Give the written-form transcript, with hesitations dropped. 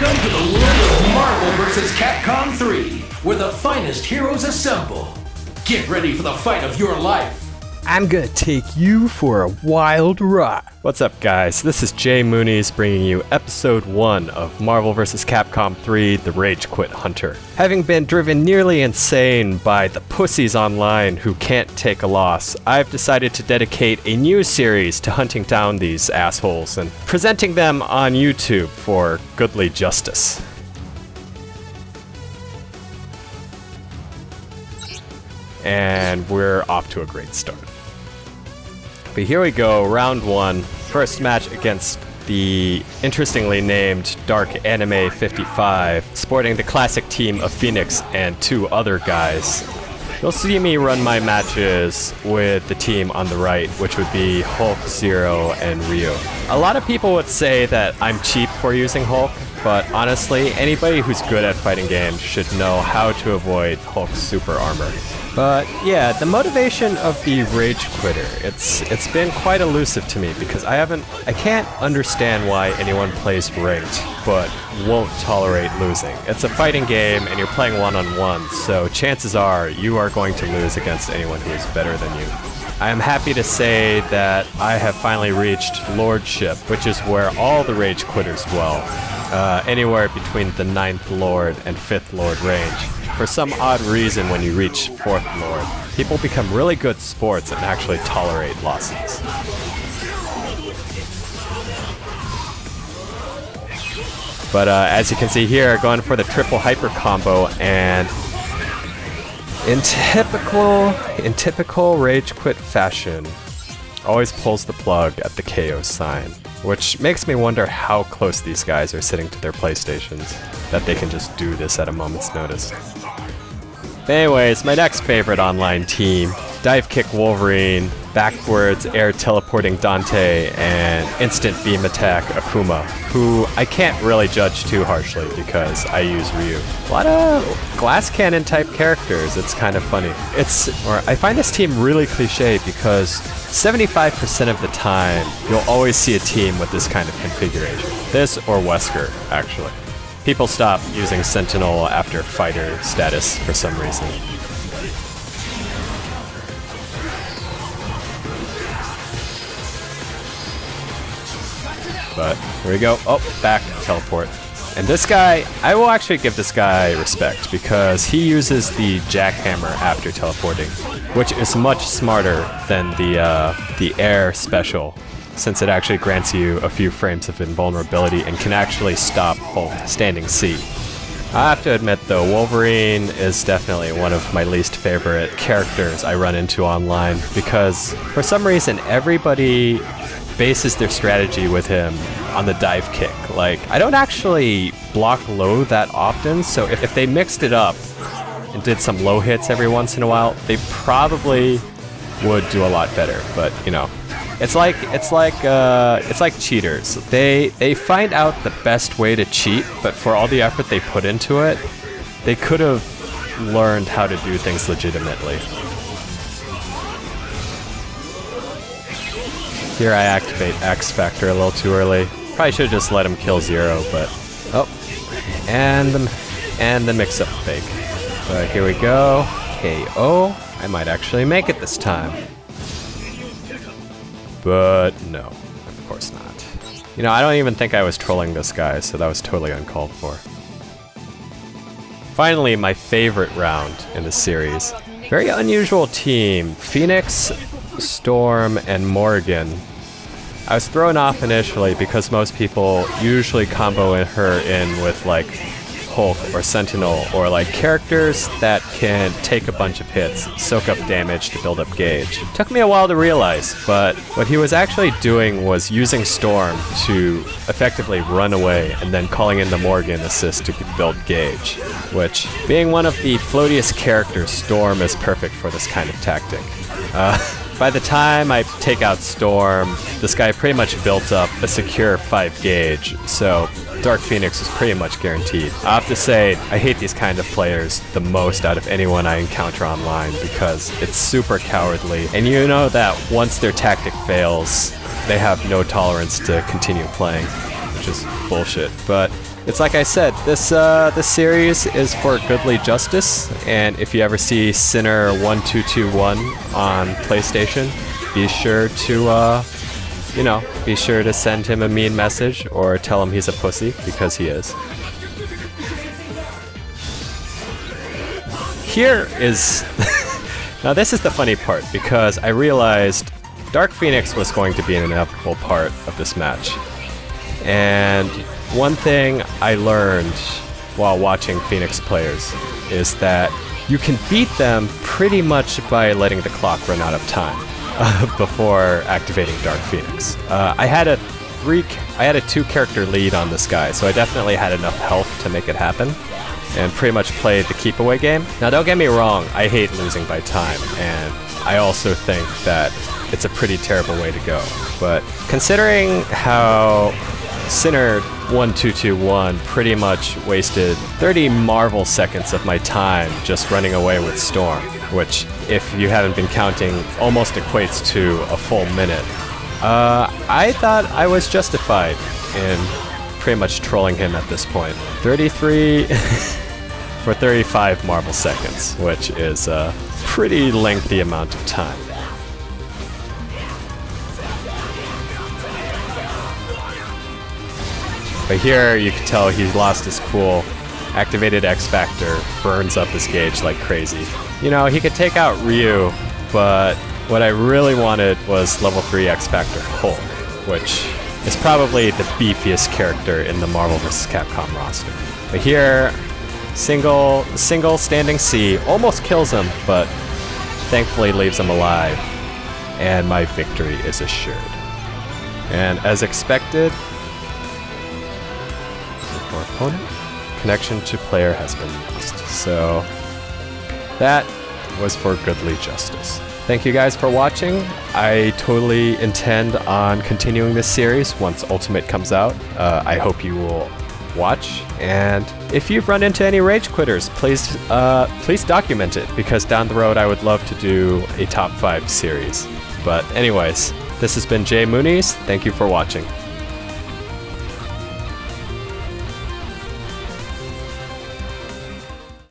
Welcome to the world of Marvel vs. Capcom 3, where the finest heroes assemble. Get ready for the fight of your life. I'm gonna take you for a wild ride. What's up, guys? This is jmoonies bringing you episode 1 of Marvel vs. Capcom 3, The Rage Quit Hunter. Having been driven nearly insane by the pussies online who can't take a loss, I've decided to dedicate a new series to hunting down these assholes and presenting them on YouTube for goodly justice. And we're off to a great start. But here we go, round 1, first match against the interestingly named Dark Anime 55, sporting the classic team of Phoenix and 2 other guys. You'll see me run my matches with the team on the right, which would be Hulk, Zero, and Ryu. A lot of people would say that I'm cheap for using Hulk, but honestly, anybody who's good at fighting games should know how to avoid Hulk's super armor. But yeah, the motivation of the Rage Quitter, it's been quite elusive to me because I can't understand why anyone plays ranked but won't tolerate losing. It's a fighting game and you're playing one-on-one, so chances are you are going to lose against anyone who is better than you. I am happy to say that I have finally reached Lordship, which is where all the Rage Quitters dwell, anywhere between the 9th Lord and 5th Lord range. For some odd reason, when you reach 4th Lord, people become really good sports and actually tolerate losses. But as you can see here, going for the triple hyper combo, and in typical Rage Quit fashion, always pulls the plug at the KO sign, which makes me wonder how close these guys are sitting to their PlayStations that they can just do this at a moment's notice. But anyways, my next favorite online team, Dive Kick Wolverine, backwards air teleporting Dante, and instant beam attack Akuma, who I can't really judge too harshly because I use Ryu. A lot of glass cannon type characters, it's kind of funny. I find this team really cliche because 75% of the time, you'll always see a team with this kind of configuration. This or Wesker, actually. People stop using Sentinel after fighter status for some reason. But here we go. Oh, back teleport. And this guy, I will actually give this guy respect because he uses the jackhammer after teleporting, which is much smarter than the air special, since it actually grants you a few frames of invulnerability and can actually stop Hulk standing C. I have to admit though, Wolverine is definitely one of my least favorite characters I run into online because for some reason everybody bases their strategy with him on the dive kick. Like, I don't actually block low that often, so if they mixed it up and did some low hits every once in a while, they probably would do a lot better, but you know. It's like cheaters. They find out the best way to cheat, but for all the effort they put into it, they could have learned how to do things legitimately. Here I activate X Factor a little too early. Probably should have just let him kill Zero, but oh, and the mix-up fake. But here we go. KO. I might actually make it this time. But no, of course not. You know, I don't even think I was trolling this guy, so that was totally uncalled for. Finally, my favorite round in the series. Very unusual team. Phoenix, Storm, and Morrigan. I was thrown off initially because most people usually combo her in with like Hulk or Sentinel or like characters that can take a bunch of hits, soak up damage to build up gauge. Took me a while to realize, but what he was actually doing was using Storm to effectively run away and then calling in the Morgan assist to build gauge, which, being one of the floatiest characters, Storm is perfect for this kind of tactic. By the time I take out Storm, this guy pretty much built up a secure 5 gauge, so Dark Phoenix is pretty much guaranteed. I have to say, I hate these kind of players the most out of anyone I encounter online because it's super cowardly, and you know that once their tactic fails, they have no tolerance to continue playing, which is bullshit. But it's like I said, this series is for goodly justice, and if you ever see Sinner1221 on PlayStation, be sure to be sure to send him a mean message or tell him he's a pussy, because he is. Here is now this is the funny part, because I realized Dark Phoenix was going to be an inevitable part of this match. And one thing I learned while watching Phoenix players is that you can beat them pretty much by letting the clock run out of time before activating Dark Phoenix. I had a 2-character lead on this guy, so I definitely had enough health to make it happen, and pretty much played the keep away game. Now don't get me wrong, I hate losing by time, and I also think that it's a pretty terrible way to go. But considering how Sinner1221 pretty much wasted 30 Marvel seconds of my time just running away with Storm, which, if you haven't been counting, almost equates to a full minute, I thought I was justified in pretty much trolling him at this point. 33 for 35 Marvel seconds, which is a pretty lengthy amount of time. But here you can tell he lost his cool, activated X Factor, burns up his gauge like crazy. You know, he could take out Ryu, but what I really wanted was level 3 X Factor Hulk, which is probably the beefiest character in the Marvel vs. Capcom roster. But here, single standing C almost kills him, but thankfully leaves him alive, and my victory is assured. And as expected, our opponent, connection to player has been lost. So that was for goodly justice. Thank you guys for watching. I totally intend on continuing this series once Ultimate comes out. I hope you will watch, and if you've run into any rage quitters, please document it, because down the road I would love to do a top 5 series. But anyways, this has been jmoonies. Thank you for watching.